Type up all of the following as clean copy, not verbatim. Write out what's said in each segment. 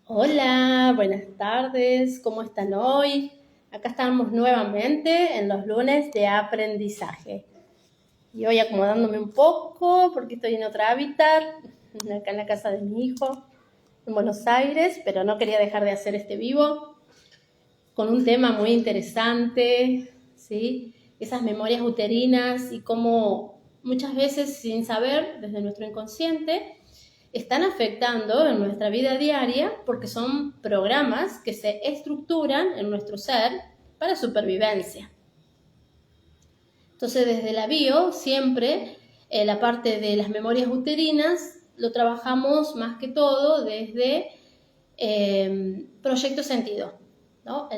Hola, buenas tardes, ¿cómo están hoy? Acá estamos nuevamente en los lunes de aprendizaje. Y hoy acomodándome un poco porque estoy en otro hábitat, acá en la casa de mi hijo, en Buenos Aires, pero no quería dejar de hacer este vivo con un tema muy interesante, ¿sí? Esas memorias uterinas y cómo muchas veces sin saber, desde nuestro inconsciente, están afectando en nuestra vida diaria porque son programas que se estructuran en nuestro ser para supervivencia. Entonces, desde la bio, siempre la parte de las memorias uterinas lo trabajamos más que todo desde proyecto sentido, ¿no?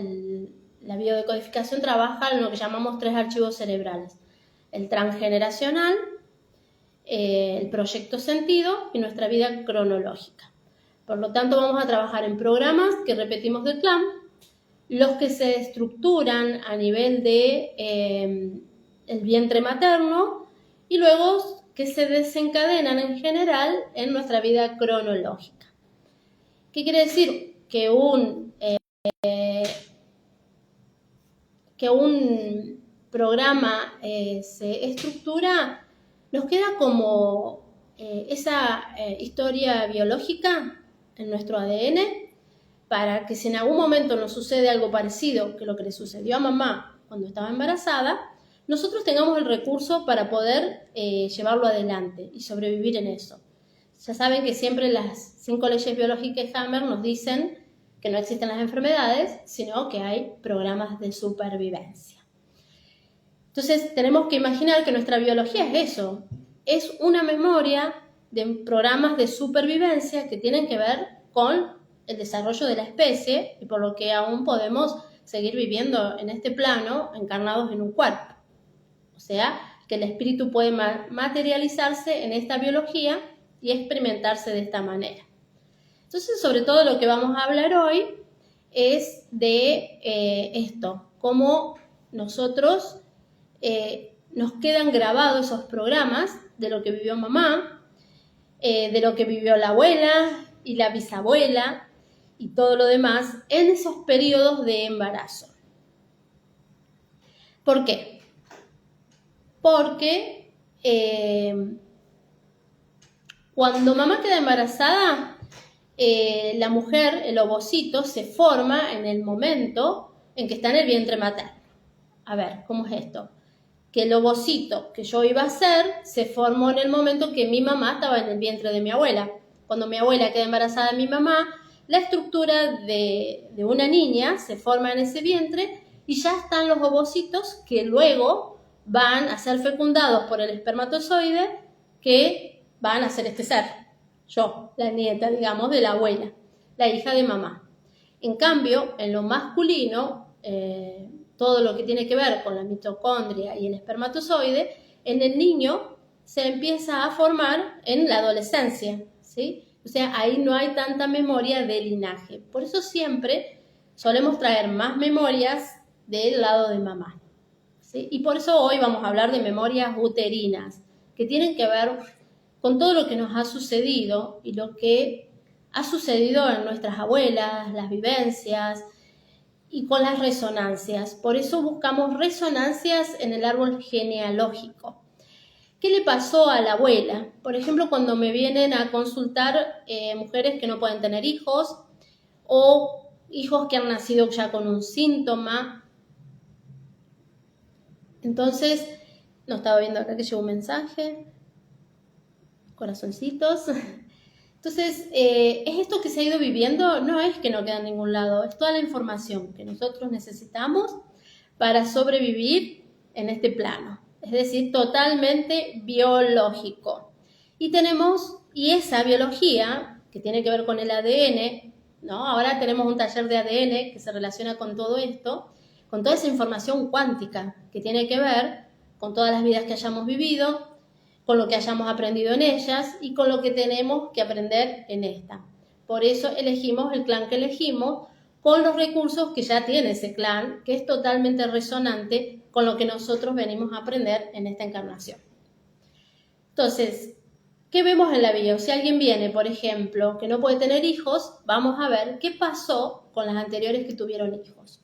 La biodecodificación trabaja en lo que llamamos 3 archivos cerebrales: el transgeneracional, el proyecto sentido y nuestra vida cronológica. Por lo tanto, vamos a trabajar en programas que repetimos del clan, los que se estructuran a nivel de el vientre materno y luego que se desencadenan en general en nuestra vida cronológica. ¿Qué quiere decir? Que un programa se estructura, nos queda como esa historia biológica en nuestro ADN, para que si en algún momento nos sucede algo parecido que lo que le sucedió a mamá cuando estaba embarazada, nosotros tengamos el recurso para poder llevarlo adelante y sobrevivir en eso. Ya saben que siempre las 5 leyes biológicas de Hammer nos dicen que no existen las enfermedades, sino que hay programas de supervivencia. Entonces tenemos que imaginar que nuestra biología es eso, es una memoria de programas de supervivencia que tienen que ver con el desarrollo de la especie y por lo que aún podemos seguir viviendo en este plano encarnados en un cuerpo. O sea, que el espíritu puede materializarse en esta biología y experimentarse de esta manera. Entonces, sobre todo lo que vamos a hablar hoy es de esto, cómo nosotros nos quedan grabados esos programas de lo que vivió mamá, de lo que vivió la abuela y la bisabuela y todo lo demás en esos periodos de embarazo. ¿Por qué? Porque cuando mamá queda embarazada, la mujer, el ovocito, se forma en el momento en que está en el vientre materno. A ver, ¿cómo es esto? Que el ovocito que yo iba a ser se formó en el momento que mi mamá estaba en el vientre de mi abuela. Cuando mi abuela queda embarazada de mi mamá, la estructura de una niña se forma en ese vientre y ya están los ovocitos que luego van a ser fecundados por el espermatozoide que van a ser este ser. Yo, la nieta, digamos, de la abuela, la hija de mamá. En cambio, en lo masculino, todo lo que tiene que ver con la mitocondria y el espermatozoide, en el niño se empieza a formar en la adolescencia, ¿sí? O sea, ahí no hay tanta memoria de linaje. Por eso siempre solemos traer más memorias del lado de mamá, ¿sí? Y por eso hoy vamos a hablar de memorias uterinas, que tienen que ver con todo lo que nos ha sucedido y lo que ha sucedido en nuestras abuelas, las vivencias, y con las resonancias. Por eso buscamos resonancias en el árbol genealógico. ¿Qué le pasó a la abuela? Por ejemplo, cuando me vienen a consultar mujeres que no pueden tener hijos o hijos que han nacido ya con un síntoma. Entonces, no estaba viendo acá que llegó un mensaje. Corazoncitos. Entonces, ¿es esto que se ha ido viviendo? No es que no queda en ningún lado, es toda la información que nosotros necesitamos para sobrevivir en este plano. Es decir, totalmente biológico. Y esa biología, que tiene que ver con el ADN, ¿no? Ahora tenemos un taller de ADN que se relaciona con todo esto, con toda esa información cuántica que tiene que ver con todas las vidas que hayamos vivido, con lo que hayamos aprendido en ellas y con lo que tenemos que aprender en esta. Por eso elegimos el clan que elegimos, con los recursos que ya tiene ese clan, que es totalmente resonante con lo que nosotros venimos a aprender en esta encarnación. Entonces, ¿Qué vemos en la bio? Si alguien viene, por ejemplo, que no puede tener hijos, vamos a ver qué pasó con las anteriores que tuvieron hijos.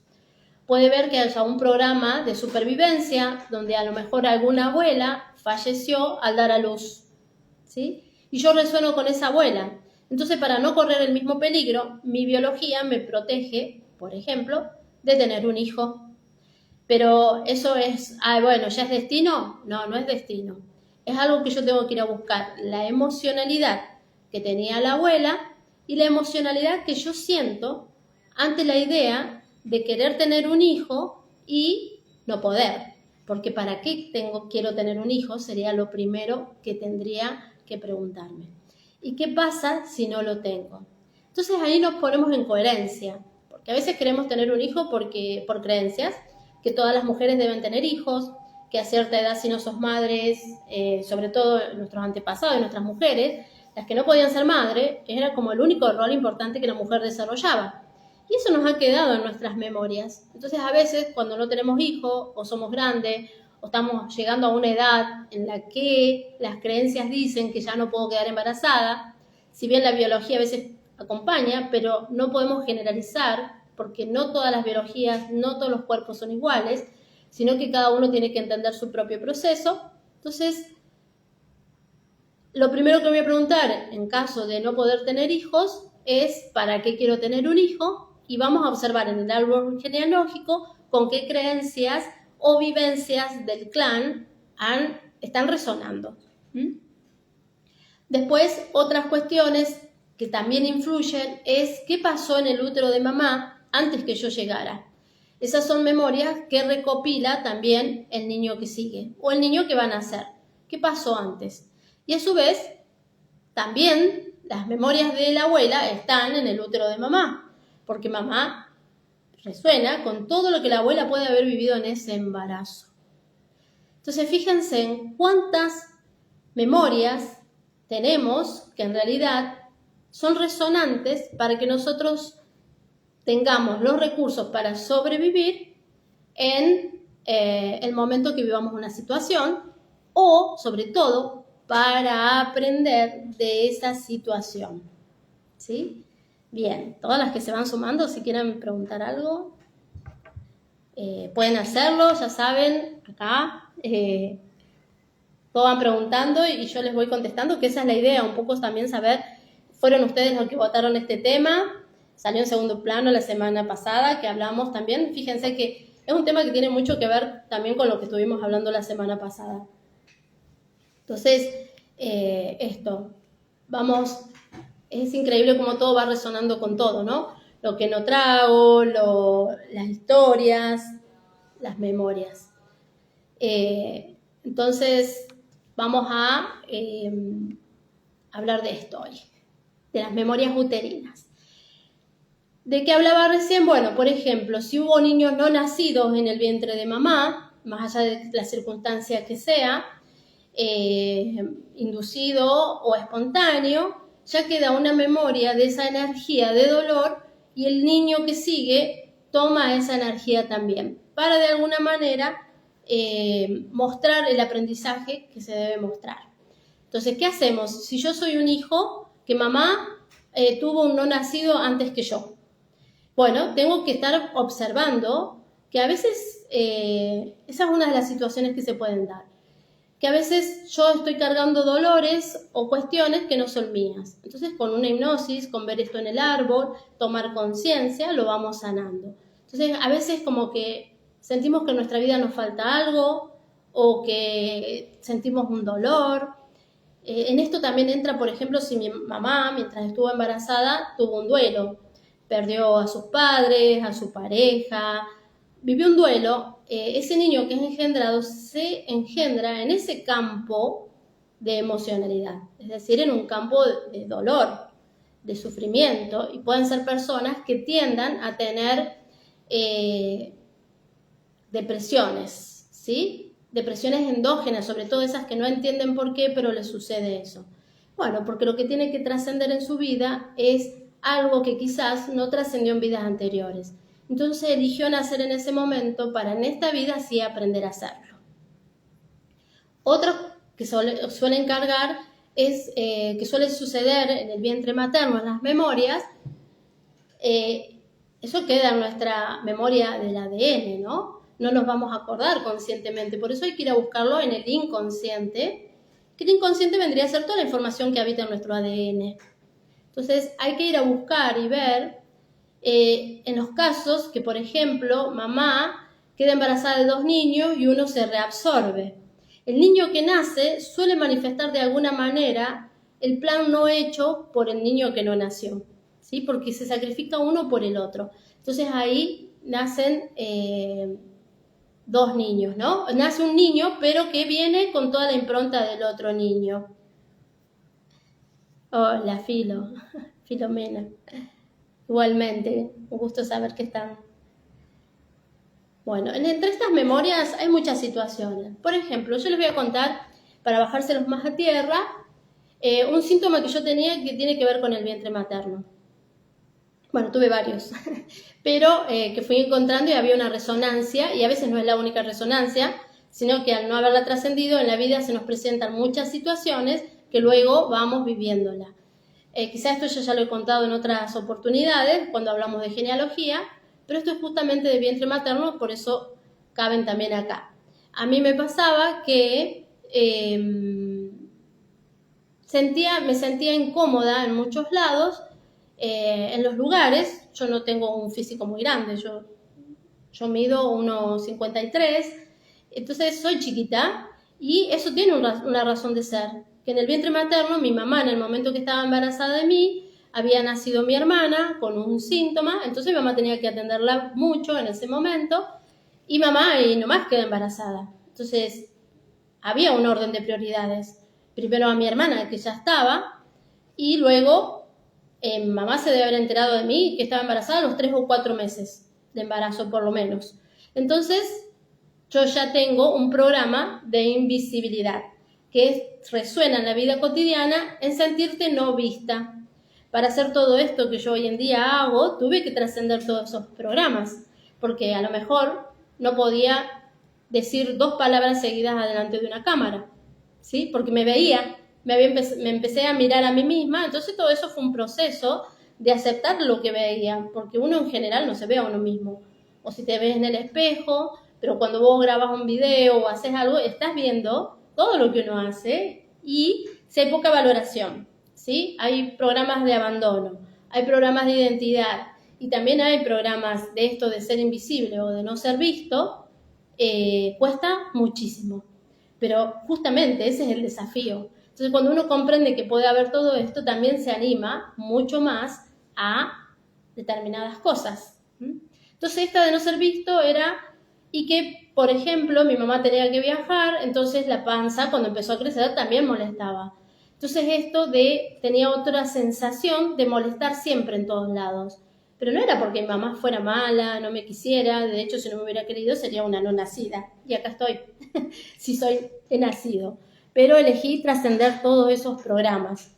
Puede ver que haya un programa de supervivencia donde a lo mejor alguna abuela falleció al dar a luz, ¿sí? Y yo resueno con esa abuela. Entonces, para no correr el mismo peligro, mi biología me protege, por ejemplo, de tener un hijo. Pero eso es, bueno, ¿ya es destino? No, no es destino. Es algo que yo tengo que ir a buscar. La emocionalidad que tenía la abuela y la emocionalidad que yo siento ante la idea de querer tener un hijo y no poder. Porque ¿para qué quiero tener un hijo? Sería lo primero que tendría que preguntarme. ¿Y qué pasa si no lo tengo? Entonces ahí nos ponemos en coherencia. Porque a veces queremos tener un hijo por creencias, que todas las mujeres deben tener hijos, que a cierta edad si no sos madres, sobre todo nuestros antepasados y nuestras mujeres, las que no podían ser madres, era como el único rol importante que la mujer desarrollaba. Y eso nos ha quedado en nuestras memorias. Entonces a veces cuando no tenemos hijos, o somos grandes, o estamos llegando a una edad en la que las creencias dicen que ya no puedo quedar embarazada, si bien la biología a veces acompaña, pero no podemos generalizar, porque no todas las biologías, no todos los cuerpos son iguales, sino que cada uno tiene que entender su propio proceso. Entonces, lo primero que voy a preguntar en caso de no poder tener hijos es ¿para qué quiero tener un hijo? Y vamos a observar en el árbol genealógico con qué creencias o vivencias del clan están resonando. Después, otras cuestiones que también influyen es qué pasó en el útero de mamá antes que yo llegara. Esas son memorias que recopila también el niño que sigue o el niño que va a nacer. ¿Qué pasó antes? Y a su vez, también las memorias de la abuela están en el útero de mamá, porque mamá resuena con todo lo que la abuela puede haber vivido en ese embarazo. Entonces, fíjense en cuántas memorias tenemos que en realidad son resonantes para que nosotros tengamos los recursos para sobrevivir en el momento que vivamos una situación o, sobre todo, para aprender de esa situación. ¿Sí? Bien, todas las que se van sumando, si quieren preguntar algo, pueden hacerlo, ya saben, acá todos van preguntando y yo les voy contestando, que esa es la idea, un poco también saber, fueron ustedes los que votaron este tema. Salió en segundo plano la semana pasada, que hablamos también. Fíjense que es un tema que tiene mucho que ver también con lo que estuvimos hablando la semana pasada. Entonces, es increíble cómo todo va resonando con todo, ¿no? Lo que no trago, las historias, las memorias. Entonces, vamos a hablar de esto hoy, de las memorias uterinas. ¿De qué hablaba recién? Bueno, por ejemplo, si hubo niños no nacidos en el vientre de mamá, más allá de la circunstancia que sea, inducido o espontáneo, ya queda una memoria de esa energía de dolor y el niño que sigue toma esa energía también, para de alguna manera mostrar el aprendizaje que se debe mostrar. Entonces, ¿qué hacemos? Si yo soy un hijo que mamá tuvo un no nacido antes que yo, bueno, tengo que estar observando que a veces, esa es una de las situaciones que se pueden dar, que a veces yo estoy cargando dolores o cuestiones que no son mías. Entonces, con una hipnosis, con ver esto en el árbol, tomar conciencia, lo vamos sanando. Entonces, a veces como que sentimos que en nuestra vida nos falta algo o que sentimos un dolor. En esto también entra, por ejemplo, si mi mamá, mientras estuvo embarazada, tuvo un duelo. Perdió a sus padres, a su pareja, vivió un duelo, ese niño que es engendrado se engendra en ese campo de emocionalidad, es decir, en un campo de dolor, de sufrimiento, y pueden ser personas que tiendan a tener depresiones, ¿sí? Depresiones endógenas, sobre todo esas que no entienden por qué, pero les sucede eso. Bueno, porque lo que tiene que trascender en su vida es algo que quizás no trascendió en vidas anteriores. Entonces eligió nacer en ese momento para en esta vida sí aprender a hacerlo. Otros que suelen cargar que suele suceder en el vientre materno, en las memorias, eso queda en nuestra memoria del ADN, ¿no? No nos vamos a acordar conscientemente, por eso hay que ir a buscarlo en el inconsciente, que el inconsciente vendría a ser toda la información que habita en nuestro ADN. Entonces hay que ir a buscar y ver en los casos que, por ejemplo, mamá queda embarazada de 2 niños y uno se reabsorbe. El niño que nace suele manifestar de alguna manera el plan no hecho por el niño que no nació, ¿sí? Porque se sacrifica uno por el otro. Entonces ahí nacen 2 niños, ¿no? Nace un niño, pero que viene con toda la impronta del otro niño. Hola, Filomena. Igualmente, un gusto saber que están. Bueno, entre estas memorias hay muchas situaciones. Por ejemplo, yo les voy a contar, para bajárselos más a tierra, un síntoma que yo tenía que tiene que ver con el vientre materno. Bueno, tuve varios, pero que fui encontrando y había una resonancia, y a veces no es la única resonancia, sino que al no haberla trascendido, en la vida se nos presentan muchas situaciones que luego vamos viviéndola. Quizás esto yo ya lo he contado en otras oportunidades, cuando hablamos de genealogía, pero esto es justamente de vientre materno, por eso caben también acá. A mí me pasaba que me sentía incómoda en muchos lados, en los lugares. Yo no tengo un físico muy grande, yo mido 1,53, entonces soy chiquita y eso tiene una razón de ser. Que en el vientre materno, mi mamá, en el momento que estaba embarazada de mí, había nacido mi hermana con un síntoma, entonces mi mamá tenía que atenderla mucho en ese momento, y mamá ahí nomás quedó embarazada. Entonces, había un orden de prioridades. Primero a mi hermana, que ya estaba, y luego mamá se debe haber enterado de mí, que estaba embarazada a los 3 o 4 meses de embarazo, por lo menos. Entonces, yo ya tengo un programa de invisibilidad que resuena en la vida cotidiana en sentirte no vista. Para hacer todo esto que yo hoy en día hago, tuve que trascender todos esos programas, porque a lo mejor no podía decir 2 palabras seguidas adelante de una cámara, ¿sí? Porque me veía, me empecé a mirar a mí misma, entonces todo eso fue un proceso de aceptar lo que veía, porque uno en general no se ve a uno mismo, o si te ves en el espejo, pero cuando vos grabas un video o haces algo, estás viendo todo lo que uno hace y si hay poca valoración, ¿sí? Hay programas de abandono, hay programas de identidad y también hay programas de esto de ser invisible o de no ser visto, cuesta muchísimo. Pero justamente ese es el desafío. Entonces, cuando uno comprende que puede haber todo esto, también se anima mucho más a determinadas cosas. Entonces, esta de no ser visto era, y que, por ejemplo, mi mamá tenía que viajar, entonces la panza, cuando empezó a crecer, también molestaba. Entonces, tenía otra sensación de molestar siempre en todos lados. Pero no era porque mi mamá fuera mala, no me quisiera, de hecho, si no me hubiera querido, sería una no nacida. Y acá estoy, si he nacido. Pero elegí trascender todos esos programas.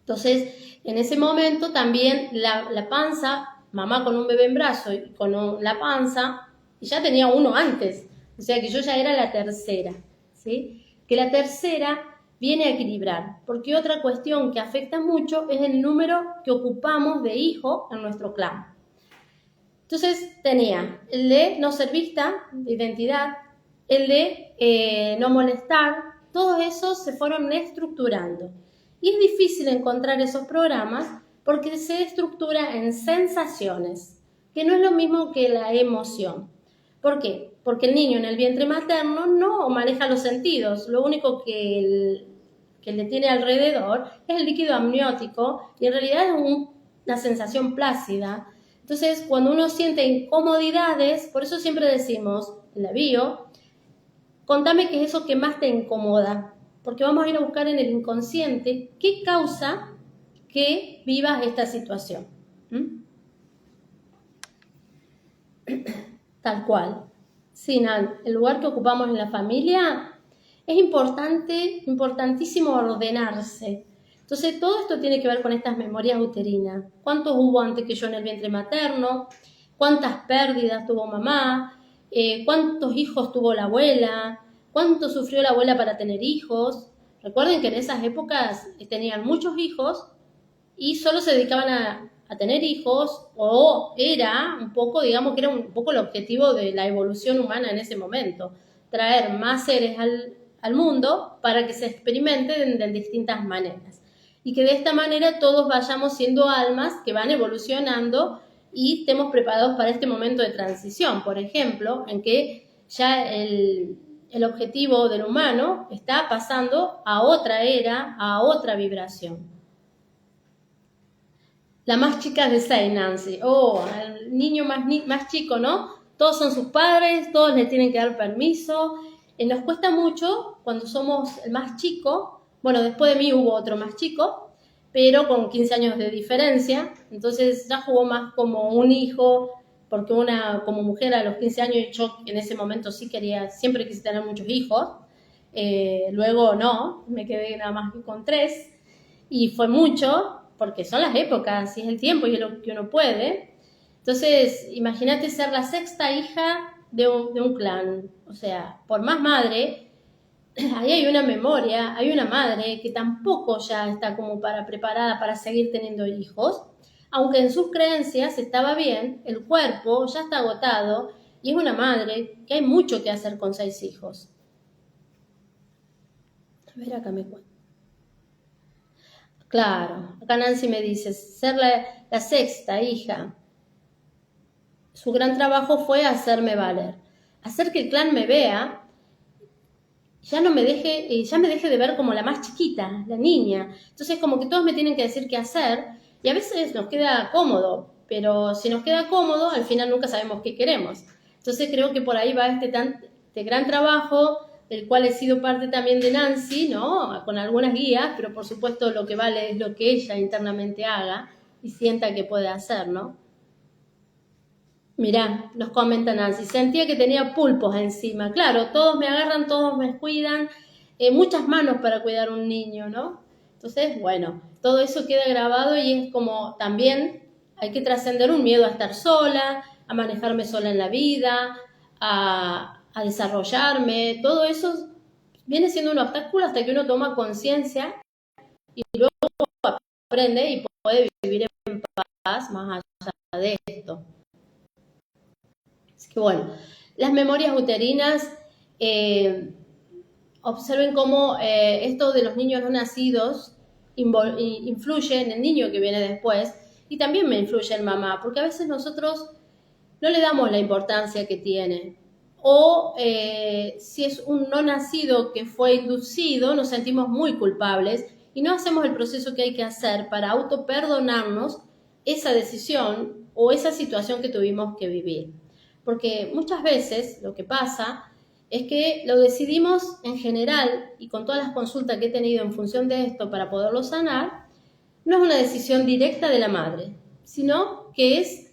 Entonces, en ese momento también la panza, mamá con un bebé en brazo y con la panza, y ya tenía uno antes, o sea que yo ya era la tercera, ¿sí? Que la tercera viene a equilibrar, porque otra cuestión que afecta mucho es el número que ocupamos de hijo en nuestro clan. Entonces tenía el de no ser vista, de identidad, el de no molestar, todos esos se fueron estructurando. Y es difícil encontrar esos programas porque se estructura en sensaciones, que no es lo mismo que la emoción. ¿Por qué? Porque el niño en el vientre materno no maneja los sentidos, lo único que le tiene alrededor es el líquido amniótico y en realidad es una sensación plácida. Entonces, cuando uno siente incomodidades, por eso siempre decimos en la bio, contame qué es eso que más te incomoda, porque vamos a ir a buscar en el inconsciente qué causa que vivas esta situación. Tal cual. Sinan, el lugar que ocupamos en la familia es importantísimo ordenarse. Entonces, todo esto tiene que ver con estas memorias uterinas. ¿Cuántos hubo antes que yo en el vientre materno? ¿Cuántas pérdidas tuvo mamá? ¿Cuántos hijos tuvo la abuela? ¿Cuánto sufrió la abuela para tener hijos? Recuerden que en esas épocas tenían muchos hijos y solo se dedicaban a tener hijos, o era un poco, digamos que era un poco el objetivo de la evolución humana en ese momento, traer más seres al mundo para que se experimenten de distintas maneras. Y que de esta manera todos vayamos siendo almas que van evolucionando y estemos preparados para este momento de transición, por ejemplo, en que ya el objetivo del humano está pasando a otra era, a otra vibración. La más chica de 6, Nancy. Oh, el niño más chico, ¿no? Todos son sus padres, todos le tienen que dar permiso. Nos cuesta mucho cuando somos el más chico. Bueno, después de mí hubo otro más chico, pero con 15 años de diferencia. Entonces ya jugó más como un hijo, porque como mujer a los 15 años, yo en ese momento sí siempre quise tener muchos hijos. Luego no, me quedé nada más con 3. Y fue mucho, porque son las épocas, y es el tiempo y es lo que uno puede. Entonces, imagínate ser la 6ª hija de un clan. O sea, por más madre, ahí hay una memoria, hay una madre que tampoco ya está como preparada para seguir teniendo hijos, aunque en sus creencias estaba bien, el cuerpo ya está agotado, y es una madre que hay mucho que hacer con 6 hijos. A ver, acá me cuento. Claro, acá Nancy me dice, ser la 6ª hija, su gran trabajo fue hacerme valer, hacer que el clan me vea, ya me deje de ver como la más chiquita, la niña. Entonces como que todos me tienen que decir qué hacer, y a veces nos queda cómodo, pero si nos queda cómodo, al final nunca sabemos qué queremos. Entonces creo que por ahí va este gran trabajo, del cual he sido parte también de Nancy, ¿no? Con algunas guías, pero por supuesto lo que vale es lo que ella internamente haga y sienta que puede hacer, ¿no? Mirá, nos comenta Nancy, sentía que tenía pulpos encima. Claro, todos me agarran, todos me cuidan, muchas manos para cuidar un niño, ¿no? Entonces, bueno, todo eso queda grabado y es como también hay que trascender un miedo a estar sola, a manejarme sola en la vida, a desarrollarme. Todo eso viene siendo un obstáculo hasta que uno toma conciencia y luego aprende y puede vivir en paz más allá de esto. Así que bueno, las memorias uterinas, observen cómo esto de los niños no nacidos influye en el niño que viene después, y también me influye en mamá, porque a veces nosotros no le damos la importancia que tiene. O si es un no nacido que fue inducido, nos sentimos muy culpables y no hacemos el proceso que hay que hacer para autoperdonarnos esa decisión o esa situación que tuvimos que vivir. Porque muchas veces lo que pasa es que lo decidimos en general, y con todas las consultas que he tenido en función de esto para poderlo sanar, no es una decisión directa de la madre, sino que es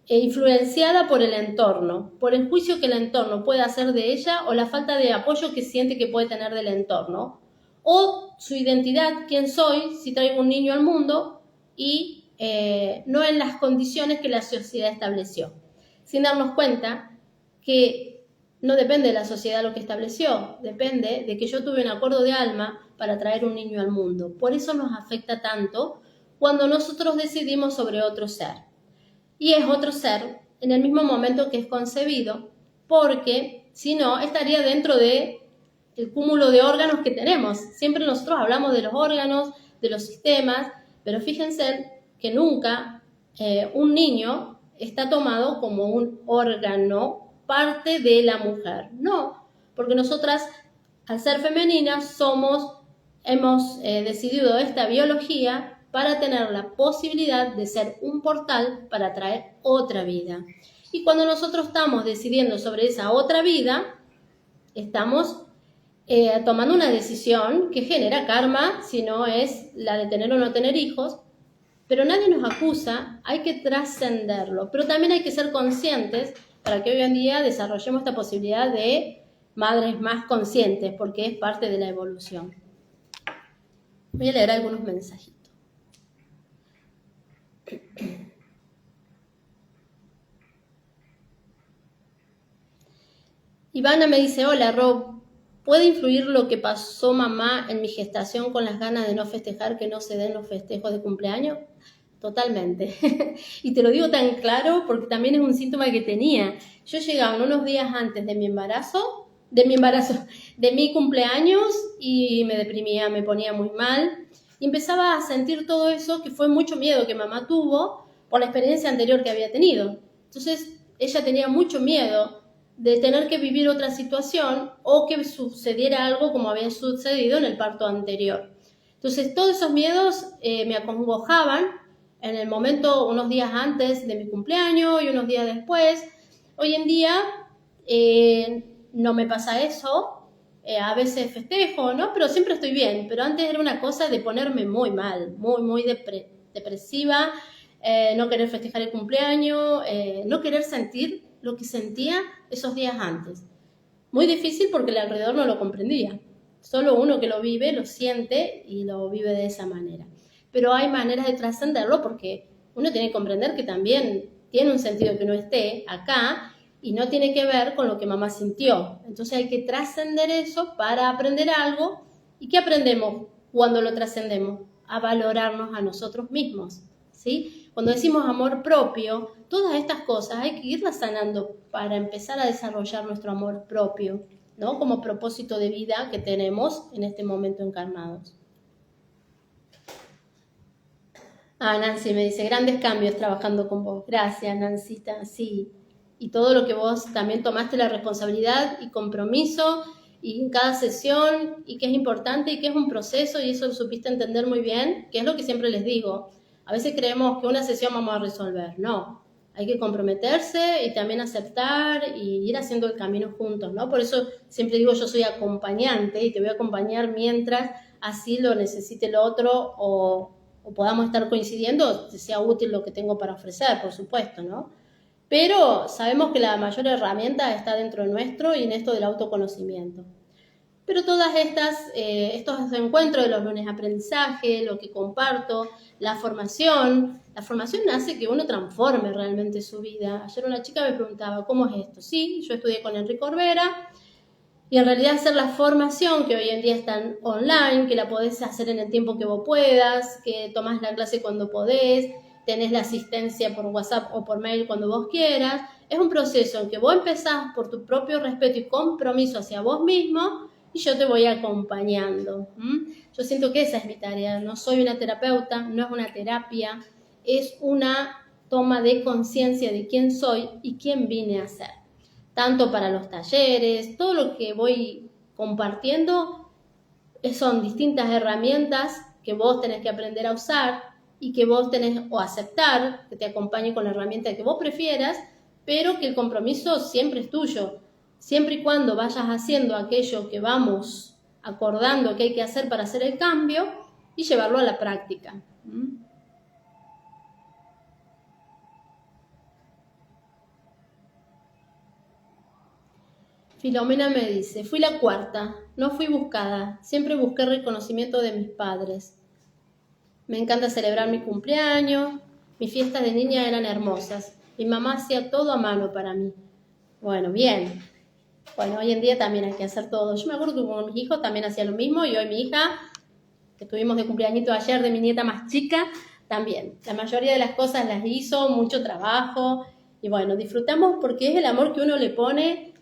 influenciada por el entorno, por el juicio que el entorno puede hacer de ella o la falta de apoyo que siente que puede tener del entorno, o su identidad, quién soy si traigo un niño al mundo y no en las condiciones que la sociedad estableció, sin darnos cuenta que no depende de la sociedad lo que estableció, depende de que yo tuve un acuerdo de alma para traer un niño al mundo. Por eso nos afecta tanto cuando nosotros decidimos sobre otro ser. Y es otro ser en el mismo momento que es concebido, porque si no, estaría dentro de el cúmulo de órganos que tenemos. Siempre nosotros hablamos de los órganos, de los sistemas, pero fíjense que nunca un niño está tomado como un órgano parte de la mujer. No, porque nosotras, al ser femeninas, hemos decidido esta biología para tener la posibilidad de ser un portal para traer otra vida. Y cuando nosotros estamos decidiendo sobre esa otra vida, estamos tomando una decisión que genera karma, si no es la de tener o no tener hijos, pero nadie nos acusa, hay que trascenderlo, pero también hay que ser conscientes para que hoy en día desarrollemos esta posibilidad de madres más conscientes, porque es parte de la evolución. Voy a leer algunos mensajitos. Ivana me dice, hola Rob, ¿Puede influir lo que pasó mamá en mi gestación con las ganas de no festejar que no se den los festejos de cumpleaños? Totalmente. Y te lo digo tan claro porque también es un síntoma que tenía. Yo llegaba unos días antes de mi embarazo, de mi cumpleaños, y me deprimía, me ponía muy mal. Y empezaba a sentir todo eso, que fue mucho miedo que mamá tuvo por la experiencia anterior que había tenido. Entonces, ella tenía mucho miedo de tener que vivir otra situación o que sucediera algo como había sucedido en el parto anterior. Entonces, todos esos miedos me acongojaban en el momento, unos días antes de mi cumpleaños y unos días después. Hoy en día no me pasa eso, a veces festejo, ¿no? Pero siempre estoy bien. Pero antes era una cosa de ponerme muy mal, muy depresiva, no querer festejar el cumpleaños, no querer sentir lo que sentía esos días antes. Muy difícil porque el alrededor no lo comprendía. Solo uno que lo vive, lo siente y lo vive de esa manera. Pero hay maneras de trascenderlo porque uno tiene que comprender que también tiene un sentido que uno esté acá y no tiene que ver con lo que mamá sintió. Entonces hay que trascender eso para aprender algo. ¿Y qué aprendemos cuando lo trascendemos? A valorarnos a nosotros mismos, ¿sí? Cuando decimos amor propio, todas estas cosas hay que irlas sanando para empezar a desarrollar nuestro amor propio, ¿no? Como propósito de vida que tenemos en este momento encarnados. Nancy me dice, grandes cambios trabajando con vos. Gracias, Nancita, sí. Y todo lo que vos también tomaste la responsabilidad y compromiso y en cada sesión y que es importante y que es un proceso y eso lo supiste entender muy bien, que es lo que siempre les digo. A veces creemos que una sesión vamos a resolver. No, hay que comprometerse y también aceptar y ir haciendo el camino juntos, ¿no? Por eso siempre digo yo soy acompañante y te voy a acompañar mientras así lo necesite el otro o podamos estar coincidiendo, sea útil lo que tengo para ofrecer, por supuesto, ¿no? Pero sabemos que la mayor herramienta está dentro de nuestro y en esto del autoconocimiento. Pero todas estos encuentros de los lunes de aprendizaje, lo que comparto, la formación hace que uno transforme realmente su vida. Ayer una chica me preguntaba, ¿cómo es esto? Sí, yo estudié con Enrique Orbera, y en realidad hacer la formación, que hoy en día están online, que la podés hacer en el tiempo que vos puedas, que tomás la clase cuando podés, tenés la asistencia por WhatsApp o por mail cuando vos quieras. Es un proceso en que vos empezás por tu propio respeto y compromiso hacia vos mismo y yo te voy acompañando. Yo siento que esa es mi tarea. No soy una terapeuta, no es una terapia, es una toma de conciencia de quién soy y quién vine a ser. Tanto para los talleres, todo lo que voy compartiendo son distintas herramientas que vos tenés que aprender a usar y que vos tenés o aceptar, que te acompañe con la herramienta que vos prefieras, pero que el compromiso siempre es tuyo. Siempre y cuando vayas haciendo aquello que vamos acordando que hay que hacer para hacer el cambio y llevarlo a la práctica. Filomena me dice, fui la cuarta, no fui buscada, siempre busqué reconocimiento de mis padres. Me encanta celebrar mi cumpleaños, mis fiestas de niña eran hermosas, mi mamá hacía todo a mano para mí. Bueno, bien. Bueno, hoy en día también hay que hacer todo. Yo me acuerdo que con mis hijos también hacía lo mismo y hoy mi hija, que tuvimos de cumpleañito ayer de mi nieta más chica, también. La mayoría de las cosas las hizo, mucho trabajo y bueno, disfrutamos porque es el amor que uno le pone.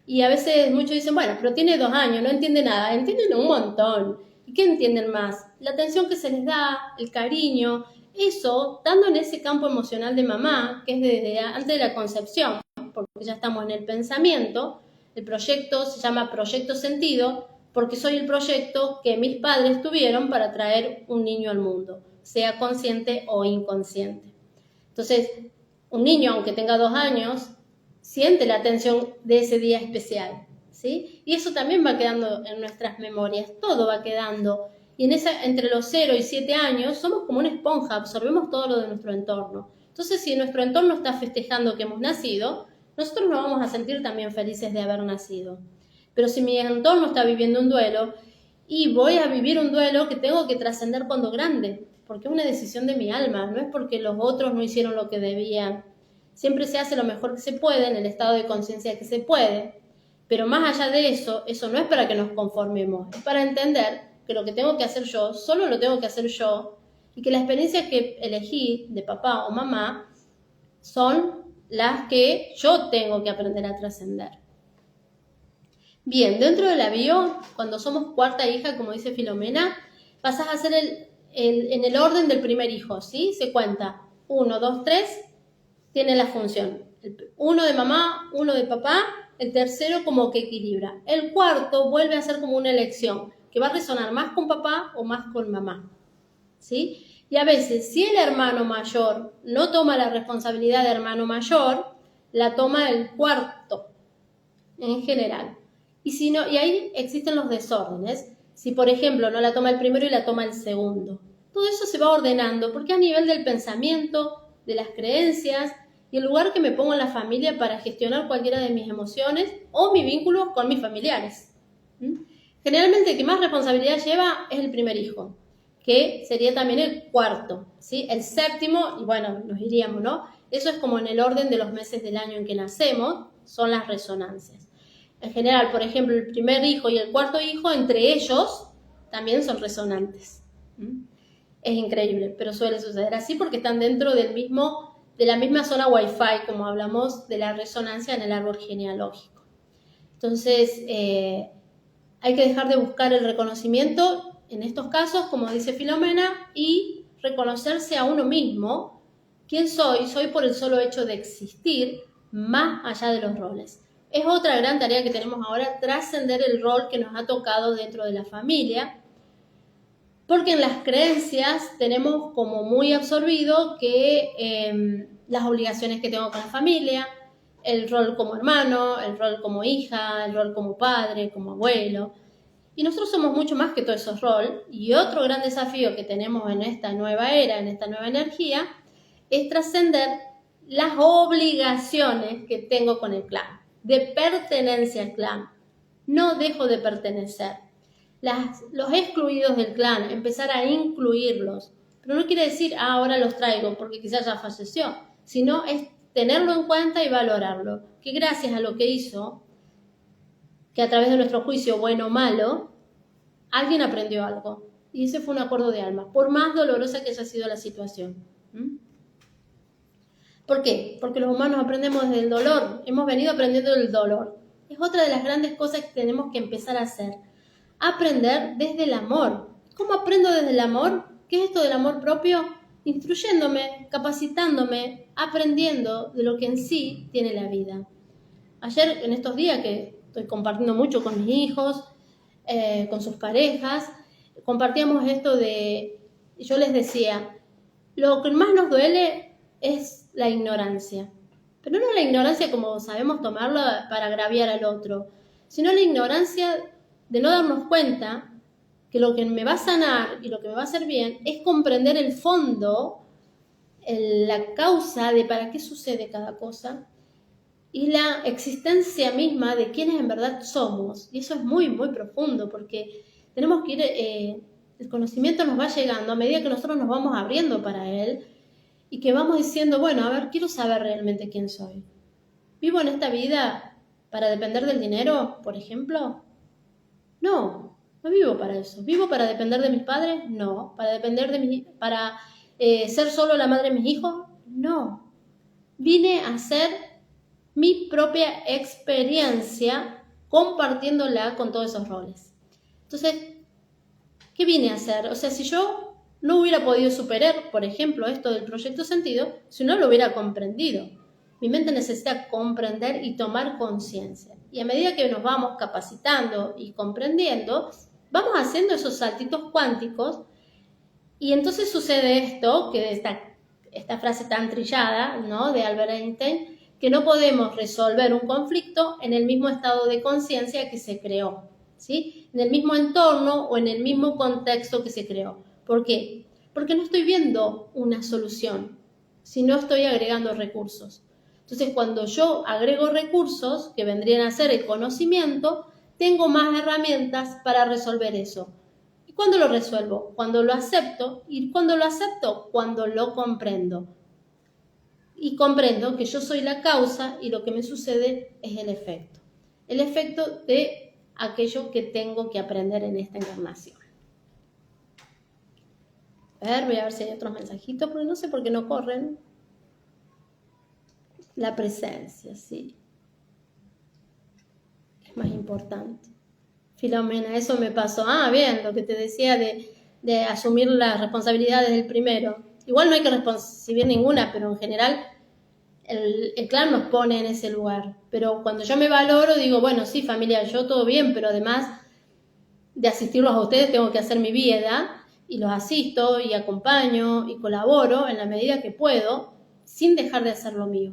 Y a veces muchos dicen, bueno, pero tiene 2 años, no entiende nada. Entienden un montón. ¿Y qué entienden más? La atención que se les da, el cariño, eso, dando en ese campo emocional de mamá, que es desde antes de la concepción, porque ya estamos en el pensamiento. El proyecto se llama Proyecto Sentido, porque soy el proyecto que mis padres tuvieron para traer un niño al mundo, sea consciente o inconsciente. Entonces, un niño, aunque tenga 2 años, siente la atención de ese día especial, ¿sí? Y eso también va quedando en nuestras memorias, todo va quedando. Y entre los 0 y 7 años somos como una esponja, absorbemos todo lo de nuestro entorno. Entonces, si nuestro entorno está festejando que hemos nacido, nosotros nos vamos a sentir también felices de haber nacido. Pero si mi entorno está viviendo un duelo, y voy a vivir un duelo que tengo que trascender cuando grande, porque es una decisión de mi alma, no es porque los otros no hicieron lo que debían. Siempre se hace lo mejor que se puede, en el estado de conciencia que se puede, Pero más allá de eso, eso no es para que nos conformemos, es para entender que lo que tengo que hacer yo, solo lo tengo que hacer yo, y que las experiencias que elegí de papá o mamá son las que yo tengo que aprender a trascender. Bien, dentro de la bio, cuando somos cuarta hija, como dice Filomena, pasás a ser en el orden del primer hijo, ¿sí? Se cuenta 1, 2, 3, tiene la función. Uno de mamá, uno de papá, el tercero como que equilibra. El cuarto vuelve a ser como una elección, que va a resonar más con papá o más con mamá, ¿sí? Y a veces, si el hermano mayor no toma la responsabilidad de hermano mayor, la toma el cuarto, en general. Y, si no, y ahí existen los desórdenes. Si, por ejemplo, no la toma el primero y la toma el segundo. Todo eso se va ordenando porque a nivel del pensamiento, de las creencias y el lugar que me pongo en la familia para gestionar cualquiera de mis emociones o mi vínculo con mis familiares. Generalmente el que más responsabilidad lleva es el primer hijo, que sería también el cuarto, ¿sí? El séptimo, y bueno, nos iríamos, ¿no? Eso es como en el orden de los meses del año en que nacemos, son las resonancias. En general, por ejemplo, el primer hijo y el cuarto hijo, entre ellos, también son resonantes. Es increíble, pero suele suceder así porque están dentro de la misma zona Wi-Fi, como hablamos de la resonancia en el árbol genealógico. Entonces, hay que dejar de buscar el reconocimiento en estos casos, como dice Filomena, y reconocerse a uno mismo. ¿Quién soy? Soy por el solo hecho de existir, más allá de los roles. Es otra gran tarea que tenemos ahora, trascender el rol que nos ha tocado dentro de la familia, porque en las creencias tenemos como muy absorbido que las obligaciones que tengo con la familia, el rol como hermano, el rol como hija, el rol como padre, como abuelo. Y nosotros somos mucho más que todos esos roles. Y otro gran desafío que tenemos en esta nueva era, en esta nueva energía, es trascender las obligaciones que tengo con el clan, de pertenencia al clan. No dejo de pertenecer. Los excluidos del clan, empezar a incluirlos. Pero no quiere decir, ahora los traigo porque quizás ya falleció, sino es tenerlo en cuenta y valorarlo. Que gracias a lo que hizo, que a través de nuestro juicio, bueno o malo, alguien aprendió algo. Y ese fue un acuerdo de alma, por más dolorosa que haya sido la situación. ¿Por qué? Porque los humanos aprendemos desde el dolor, hemos venido aprendiendo del dolor. Es otra de las grandes cosas que tenemos que empezar a hacer. Aprender desde el amor. ¿Cómo aprendo desde el amor? ¿Qué es esto del amor propio? Instruyéndome, capacitándome, aprendiendo de lo que en sí tiene la vida. Ayer, en estos días que estoy compartiendo mucho con mis hijos, con sus parejas, compartíamos esto de, yo les decía, lo que más nos duele es la ignorancia. Pero no la ignorancia como sabemos tomarla para agraviar al otro, sino la ignorancia de no darnos cuenta que lo que me va a sanar y lo que me va a hacer bien es comprender el fondo, la causa de para qué sucede cada cosa y la existencia misma de quiénes en verdad somos. Y eso es muy, muy profundo porque tenemos que ir, el conocimiento nos va llegando a medida que nosotros nos vamos abriendo para él y que vamos diciendo, bueno, a ver, quiero saber realmente quién soy. ¿Vivo en esta vida para depender del dinero, por ejemplo? No vivo para eso. ¿Vivo para depender de mis padres? No. ¿Para ser solo la madre de mis hijos? No. Vine a ser mi propia experiencia compartiéndola con todos esos roles. Entonces, ¿qué vine a hacer? O sea, si yo no hubiera podido superar, por ejemplo, esto del proyecto sentido, si no lo hubiera comprendido. Mi mente necesita comprender y tomar conciencia. Y a medida que nos vamos capacitando y comprendiendo, vamos haciendo esos saltitos cuánticos y entonces sucede esto, que esta frase tan trillada, ¿no?, de Albert Einstein, que no podemos resolver un conflicto en el mismo estado de conciencia que se creó, ¿sí? En el mismo entorno o en el mismo contexto que se creó. ¿Por qué? Porque no estoy viendo una solución, sino estoy agregando recursos. Entonces, cuando yo agrego recursos, que vendrían a ser el conocimiento, tengo más herramientas para resolver eso. ¿Y cuándo lo resuelvo? Cuando lo acepto. ¿Y cuándo lo acepto? Cuando lo comprendo. Y comprendo que yo soy la causa y lo que me sucede es el efecto. el efecto de aquello que tengo que aprender en esta encarnación. Voy a ver si hay otros mensajitos, porque no sé por qué no corren. La presencia, sí. Es más importante. Filomena, eso me pasó. Ah, bien, lo que te decía de asumir las responsabilidades del primero. Igual no hay que recibir ninguna, pero en general el clan nos pone en ese lugar. Pero cuando yo me valoro, digo, bueno, sí, familia, yo todo bien, pero además de asistirlos a ustedes, tengo que hacer mi vida, y los asisto, y acompaño, y colaboro en la medida que puedo, sin dejar de hacer lo mío.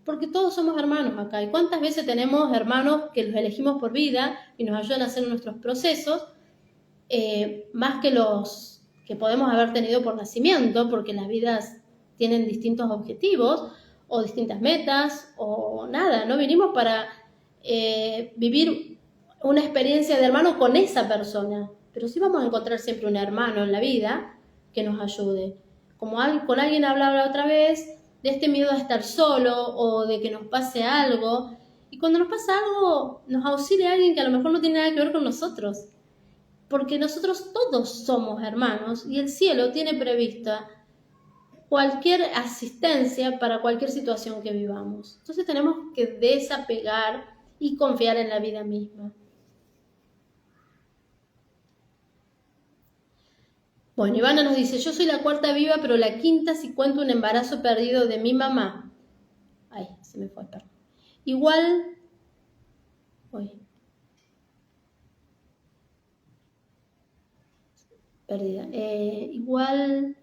Porque todos somos hermanos acá. ¿Y cuántas veces tenemos hermanos que los elegimos por vida y nos ayudan a hacer nuestros procesos, más que los que podemos haber tenido por nacimiento, porque las vidas tienen distintos objetivos o distintas metas o nada? No vinimos para vivir una experiencia de hermano con esa persona, pero sí vamos a encontrar siempre un hermano en la vida que nos ayude. Como con alguien hablaba la otra vez, de este miedo a estar solo o de que nos pase algo. Y cuando nos pasa algo, nos auxilia alguien que a lo mejor no tiene nada que ver con nosotros. Porque nosotros todos somos hermanos y el cielo tiene prevista cualquier asistencia para cualquier situación que vivamos. Entonces tenemos que desapegar y confiar en la vida misma. Bueno, Ivana nos dice, yo soy la cuarta viva, pero la quinta si cuento un embarazo perdido de mi mamá. Ay, se me fue, perdón. Igual, perdida. Igual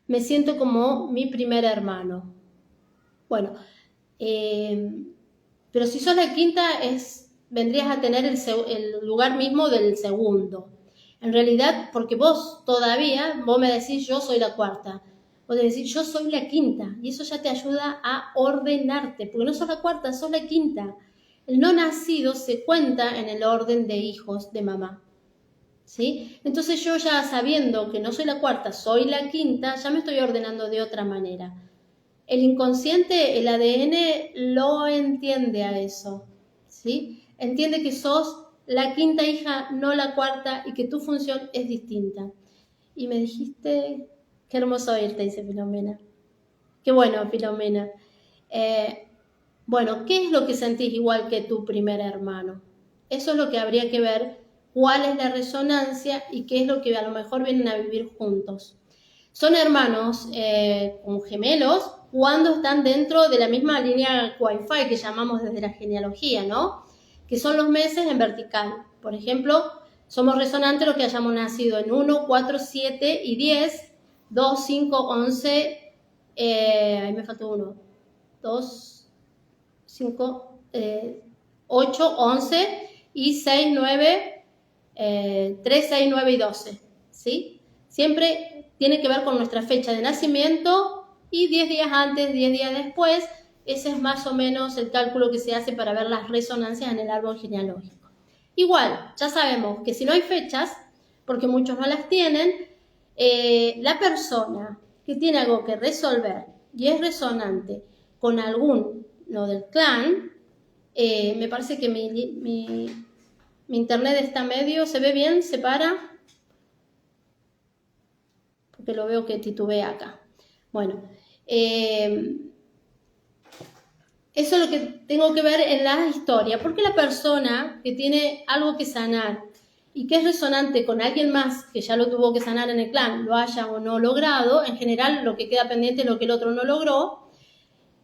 me siento como mi primer hermano. Bueno, pero si sos la quinta, vendrías a tener el lugar mismo del segundo. En realidad, porque vos me decís yo soy la cuarta, vos decís yo soy la quinta, y eso ya te ayuda a ordenarte, porque no sos la cuarta, sos la quinta. El no nacido se cuenta en el orden de hijos de mamá, ¿sí? Entonces yo ya sabiendo que no soy la cuarta, soy la quinta, ya me estoy ordenando de otra manera. El inconsciente, el ADN lo entiende a eso, ¿sí? Entiende que sos la quinta hija, no la cuarta, y que tu función es distinta. Y me dijiste, qué hermoso oírte, dice Filomena. Qué bueno, Filomena. Bueno, ¿qué es lo que sentís igual que tu primer hermano? Eso es lo que habría que ver, cuál es la resonancia y qué es lo que a lo mejor vienen a vivir juntos. Son hermanos como gemelos cuando están dentro de la misma línea Wi-Fi que llamamos desde la genealogía, ¿no? Que son los meses en vertical. Por ejemplo, somos resonantes los que hayamos nacido en 1, 4, 7 y 10, 2, 5, 11, ahí me faltó uno, 2, 5, 8, 11 y 6, 9, 3, 6, 9 y 12, ¿sí? Siempre tiene que ver con nuestra fecha de nacimiento y 10 días antes, 10 días después. Ese es más o menos el cálculo que se hace para ver las resonancias en el árbol genealógico. Igual, ya sabemos que si no hay fechas, porque muchos no las tienen, la persona que tiene algo que resolver y es resonante con alguno del clan, me parece que mi internet está medio, ¿se ve bien? ¿Se para? Porque lo veo que titubea acá. Bueno, eso es lo que tengo que ver en la historia, porque la persona que tiene algo que sanar y que es resonante con alguien más que ya lo tuvo que sanar en el clan, lo haya o no logrado, en general lo que queda pendiente es lo que el otro no logró,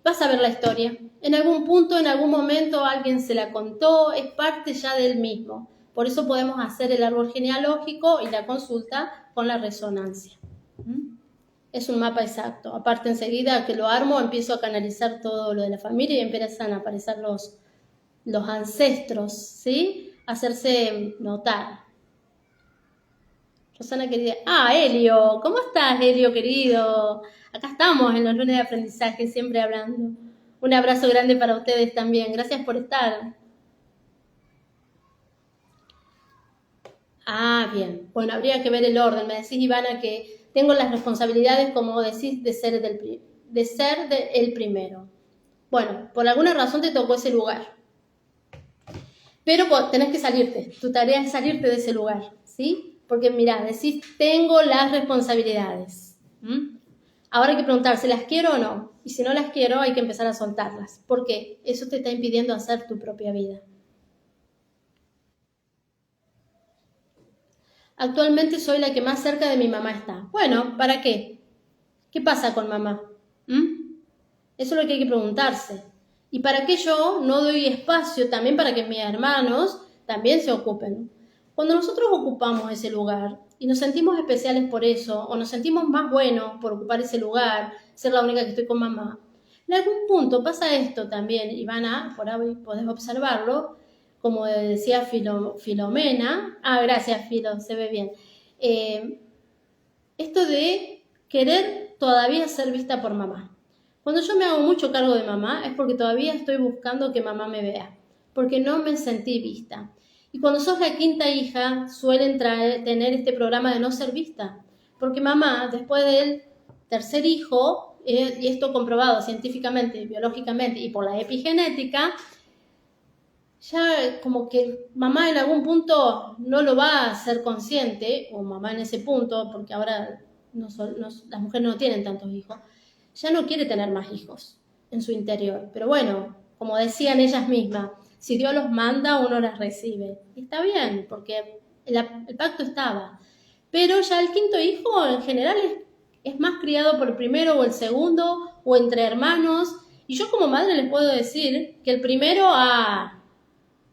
vas a ver la historia. En algún punto, en algún momento alguien se la contó, es parte ya del mismo. Por eso podemos hacer el árbol genealógico y la consulta con la resonancia. Es un mapa exacto. Aparte, enseguida que lo armo, empiezo a canalizar todo lo de la familia y empiezan a aparecer los ancestros, ¿sí? Hacerse notar. Rosana querida. Ah, Helio. ¿Cómo estás, Helio, querido? Acá estamos en los lunes de aprendizaje, siempre hablando. Un abrazo grande para ustedes también. Gracias por estar. Ah, bien. Bueno, habría que ver el orden. Me decís, Ivana, que tengo las responsabilidades, como decís, de ser el primero. Bueno, por alguna razón te tocó ese lugar. Pero tenés que salirte, tu tarea es salirte de ese lugar, ¿sí? Porque mirá, decís, tengo las responsabilidades. Ahora hay que preguntarse, ¿las quiero o no? Y si no las quiero, hay que empezar a soltarlas. ¿Por qué? Eso te está impidiendo hacer tu propia vida. Actualmente soy la que más cerca de mi mamá está. Bueno, ¿para qué? ¿Qué pasa con mamá? Eso es lo que hay que preguntarse. ¿Y para qué yo no doy espacio también para que mis hermanos también se ocupen? Cuando nosotros ocupamos ese lugar y nos sentimos especiales por eso, o nos sentimos más buenos por ocupar ese lugar, ser la única que estoy con mamá, en algún punto pasa esto también, Ivana, por ahí podés observarlo, como decía Filomena, gracias Filo, se ve bien, esto de querer todavía ser vista por mamá. Cuando yo me hago mucho cargo de mamá es porque todavía estoy buscando que mamá me vea, porque no me sentí vista. Y cuando sos la quinta hija suelen tener este programa de no ser vista, porque mamá, después del tercer hijo, y esto comprobado científicamente, biológicamente y por la epigenética, ya como que mamá en algún punto no lo va a ser consciente, o mamá en ese punto, porque ahora las mujeres no tienen tantos hijos, ya no quiere tener más hijos en su interior. Pero bueno, como decían ellas mismas, si Dios los manda, uno las recibe. Y está bien, porque el pacto estaba. Pero ya el quinto hijo en general es más criado por el primero o el segundo, o entre hermanos. Y yo como madre les puedo decir que el primero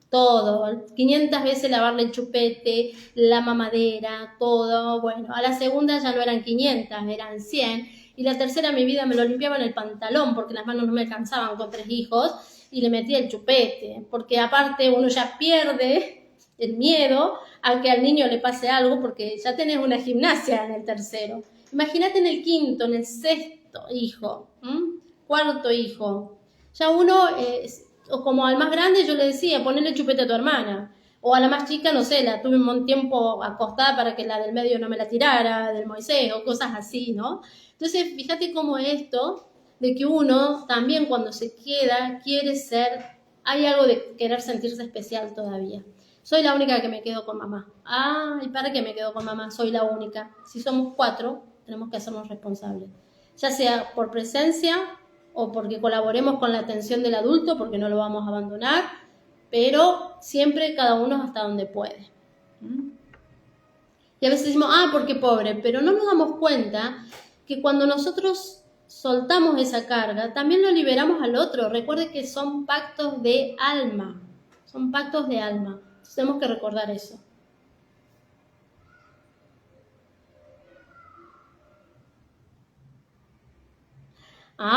todo, 500 veces lavarle el chupete, la mamadera, todo. Bueno, a la segunda ya no eran 500, eran 100. Y la tercera, mi vida, me lo limpiaba en el pantalón porque las manos no me alcanzaban con 3 hijos y le metía el chupete. Porque aparte uno ya pierde el miedo a que al niño le pase algo porque ya tenés una gimnasia en el tercero. Imagínate en el quinto, en el sexto hijo, cuarto hijo. Ya uno, o como al más grande yo le decía, ponele chupete a tu hermana. O a la más chica, no sé, la tuve un tiempo acostada para que la del medio no me la tirara, del Moisés, o cosas así, ¿no? Entonces, fíjate cómo esto, de que uno también cuando se queda, quiere ser, hay algo de querer sentirse especial todavía. Soy la única que me quedo con mamá. ¿Y para qué me quedo con mamá? Soy la única. Si somos 4, tenemos que hacernos responsables. Ya sea por presencia o porque colaboremos con la atención del adulto, porque no lo vamos a abandonar, pero siempre cada uno hasta donde puede. Y a veces decimos, porque pobre, pero no nos damos cuenta que cuando nosotros soltamos esa carga, también lo liberamos al otro. Recuerde que son pactos de alma, son pactos de alma. Entonces tenemos que recordar eso.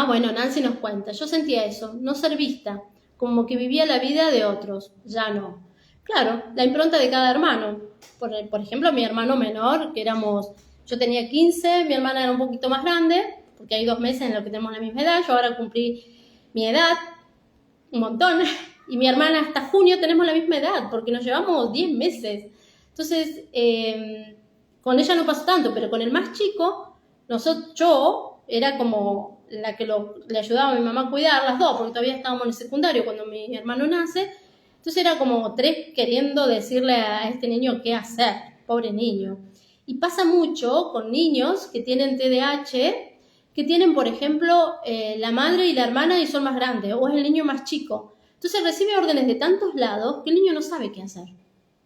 Bueno, Nancy nos cuenta, yo sentía eso, no ser vista, como que vivía la vida de otros, ya no. Claro, la impronta de cada hermano. Por ejemplo, mi hermano menor, que yo tenía 15, mi hermana era un poquito más grande, porque hay 2 meses en los que tenemos la misma edad, yo ahora cumplí mi edad, un montón, y mi hermana hasta junio tenemos la misma edad, porque nos llevamos 10 meses. Entonces, con ella no pasó tanto, pero con el más chico, yo era como la que le ayudaba a mi mamá a cuidar, las dos, porque todavía estábamos en el secundario cuando mi hermano nace. Entonces era como 3 queriendo decirle a este niño qué hacer, pobre niño. Y pasa mucho con niños que tienen TDAH, que tienen, por ejemplo, la madre y la hermana y son más grandes, o es el niño más chico. Entonces recibe órdenes de tantos lados que el niño no sabe qué hacer.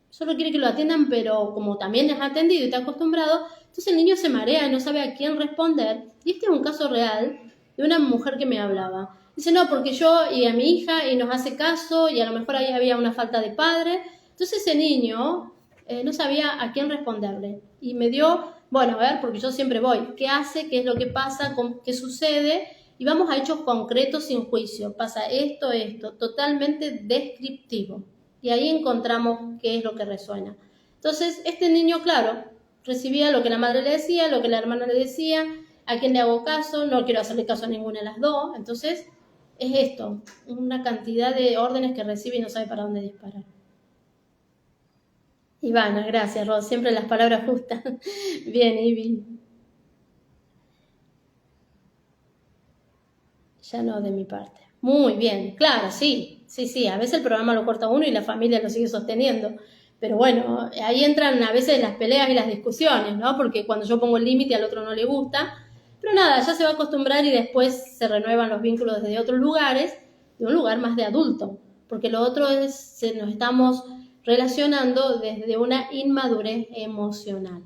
Solo quiere que lo atiendan, pero como también es atendido y está acostumbrado, entonces el niño se marea y no sabe a quién responder. Y este es un caso real de una mujer que me hablaba. Dice, no, porque yo y a mi hija y nos hace caso y a lo mejor ahí había una falta de padre. Entonces ese niño no sabía a quién responderle. Y me dio, bueno, a ver, porque yo siempre voy, ¿qué hace? ¿Qué es lo que pasa? ¿Qué sucede? Y vamos a hechos concretos sin juicio. Pasa esto, totalmente descriptivo. Y ahí encontramos qué es lo que resuena. Entonces, este niño, claro, recibía lo que la madre le decía, lo que la hermana le decía, a quién le hago caso, no quiero hacerle caso a ninguna de las dos. Entonces, es esto, una cantidad de órdenes que recibe y no sabe para dónde disparar. Ivana, gracias, Ros, siempre las palabras justas. Bien, Ivy. Ya no de mi parte. Muy bien, claro, sí. sí, a veces el programa lo corta uno y la familia lo sigue sosteniendo. Pero bueno, ahí entran a veces las peleas y las discusiones, ¿no? Porque cuando yo pongo el límite al otro no le gusta. Pero nada, ya se va a acostumbrar y después se renuevan los vínculos desde otros lugares, de un lugar más de adulto. Porque lo otro es, nos estamos relacionando desde una inmadurez emocional.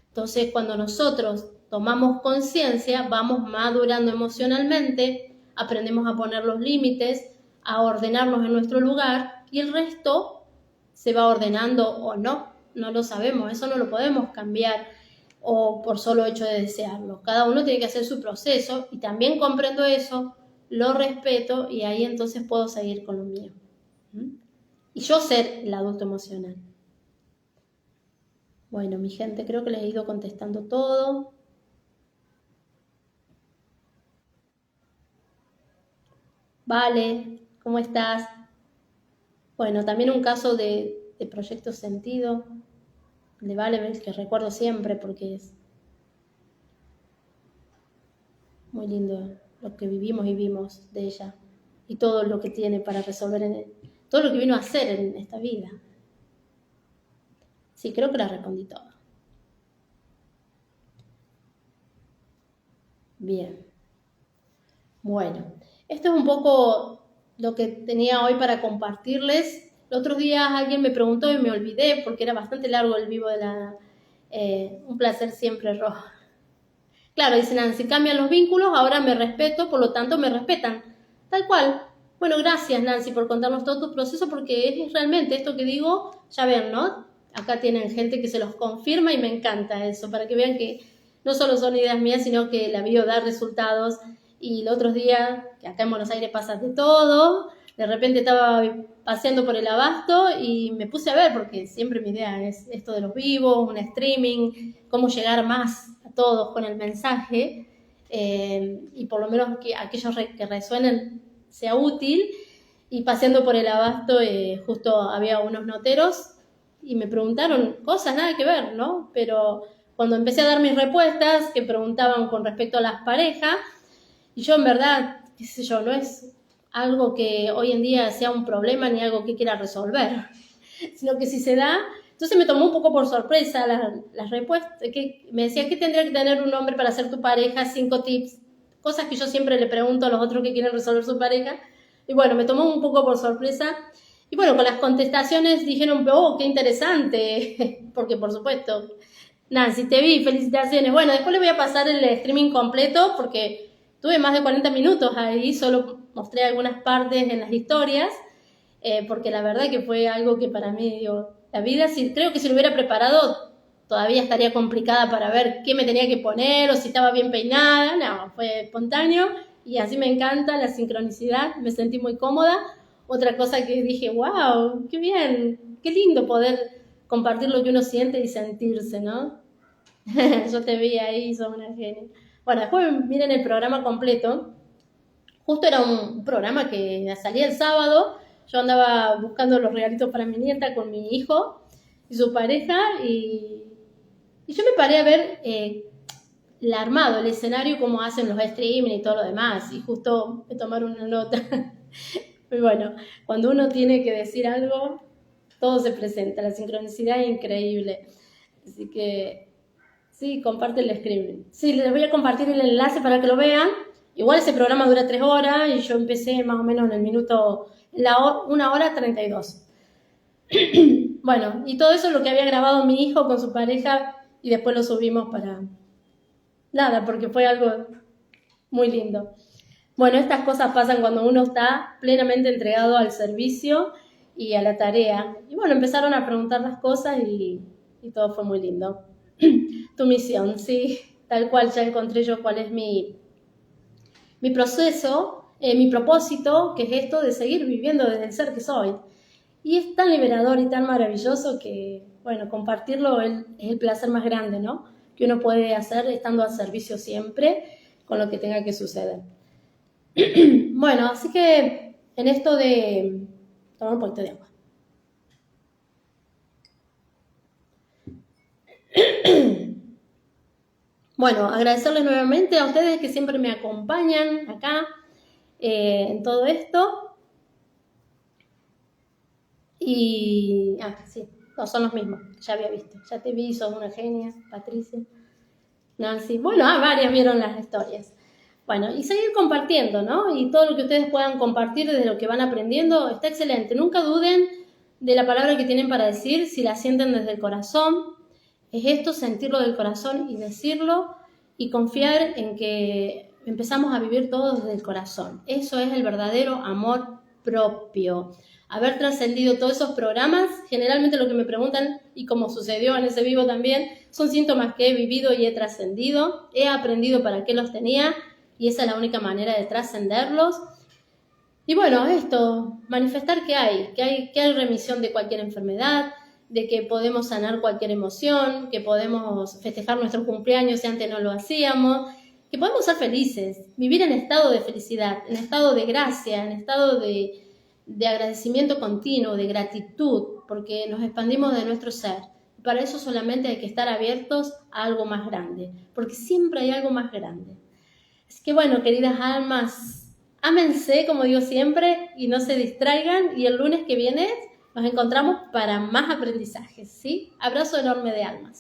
Entonces, cuando nosotros tomamos conciencia, vamos madurando emocionalmente, aprendemos a poner los límites, a ordenarnos en nuestro lugar y el resto se va ordenando o no, no lo sabemos, eso no lo podemos cambiar o por solo hecho de desearlo. Cada uno tiene que hacer su proceso y también comprendo eso, lo respeto y ahí entonces puedo seguir con lo mío. Y yo ser el adulto emocional. Bueno, mi gente, creo que les he ido contestando todo. Vale, ¿cómo estás? Bueno, también un caso de Proyecto Sentido, de Vale, que recuerdo siempre porque es muy lindo lo que vivimos y vimos de ella y todo lo que tiene para resolver, todo lo que vino a hacer en esta vida. Sí, creo que la respondí todo. Bien. Bueno, esto es un poco lo que tenía hoy para compartirles. Los otros días alguien me preguntó y me olvidé porque era bastante largo el vivo de Un placer siempre, Ro. Claro, dice Nancy, cambian los vínculos, ahora me respeto, por lo tanto me respetan. Tal cual. Bueno, gracias Nancy por contarnos todo tu proceso porque es realmente esto que digo, ya ven, ¿no? Acá tienen gente que se los confirma y me encanta eso, para que vean que no solo son ideas mías, sino que la bio da resultados. Y los otros días, que acá en Buenos Aires pasa de todo, de repente estaba paseando por el Abasto y me puse a ver, porque siempre mi idea es esto de los vivos, un streaming, cómo llegar más a todos con el mensaje y por lo menos que aquellos que resuenen sea útil. Y paseando por el Abasto justo había unos noteros y me preguntaron cosas nada que ver, ¿no? Pero cuando empecé a dar mis respuestas que preguntaban con respecto a las parejas, y yo en verdad, qué sé yo, no es algo que hoy en día sea un problema ni algo que quiera resolver, sino que si se da, entonces me tomó un poco por sorpresa las respuestas, que me decía que tendría que tener un hombre para ser tu pareja, 5 tips, cosas que yo siempre le pregunto a los otros que quieren resolver su pareja, y bueno, me tomó un poco por sorpresa, y bueno, con las contestaciones dijeron, oh, qué interesante, porque por supuesto, Nancy, te vi, felicitaciones. Bueno, después les voy a pasar el streaming completo porque tuve más de 40 minutos ahí, solo mostré algunas partes en las historias, porque la verdad que fue algo que para mí, digo, la vida, creo que si lo hubiera preparado, todavía estaría complicada para ver qué me tenía que poner o si estaba bien peinada. No, fue espontáneo y así me encanta la sincronicidad, me sentí muy cómoda. Otra cosa que dije, wow, qué bien, qué lindo poder compartir lo que uno siente y sentirse, ¿no? Yo te vi ahí, sos una genia. Bueno, después miren el programa completo. Justo era un programa que salía el sábado. Yo andaba buscando los regalitos para mi nieta con mi hijo y su pareja y yo me paré a ver el armado, el escenario, cómo hacen los streaming y todo lo demás. Y justo me tomaron una nota. Y bueno, cuando uno tiene que decir algo, todo se presenta. La sincronicidad es increíble. Así que sí, comparte el streaming. Sí, les voy a compartir el enlace para que lo vean. Igual ese programa dura 3 horas y yo empecé más o menos en el minuto, 1 hora 32. Bueno, y todo eso es lo que había grabado mi hijo con su pareja y después lo subimos para nada, porque fue algo muy lindo. Bueno, estas cosas pasan cuando uno está plenamente entregado al servicio y a la tarea. Y bueno, empezaron a preguntar las cosas y todo fue muy lindo. Tu misión, sí, tal cual ya encontré yo cuál es mi proceso, mi propósito, que es esto de seguir viviendo desde el ser que soy. Y es tan liberador y tan maravilloso que, bueno, compartirlo es el placer más grande, ¿no? Que uno puede hacer estando al servicio siempre con lo que tenga que suceder. Bueno, así que en esto de... Tomar un poquito de agua. Bueno, agradecerles nuevamente a ustedes que siempre me acompañan acá en todo esto. Sí, no, son los mismos, ya había visto. Ya te vi, sos una genia, Patricia. Nancy, bueno, varias vieron las historias. Bueno, y seguir compartiendo, ¿no? Y todo lo que ustedes puedan compartir desde lo que van aprendiendo está excelente. Nunca duden de la palabra que tienen para decir, si la sienten desde el corazón. Es esto, sentirlo del corazón y decirlo, y confiar en que empezamos a vivir todo desde el corazón. Eso es el verdadero amor propio. Haber trascendido todos esos programas, generalmente lo que me preguntan, y como sucedió en ese vivo también, son síntomas que he vivido y he trascendido, he aprendido para qué los tenía, y esa es la única manera de trascenderlos. Y bueno, esto, manifestar que hay remisión de cualquier enfermedad, de que podemos sanar cualquier emoción, que podemos festejar nuestros cumpleaños si antes no lo hacíamos, que podemos ser felices, vivir en estado de felicidad, en estado de gracia, en estado de agradecimiento continuo, de gratitud, porque nos expandimos de nuestro ser. Para eso solamente hay que estar abiertos a algo más grande, porque siempre hay algo más grande. Así que bueno, queridas almas, ámense, como digo siempre, y no se distraigan, y el lunes que viene nos encontramos para más aprendizajes, ¿sí? Abrazo enorme de almas.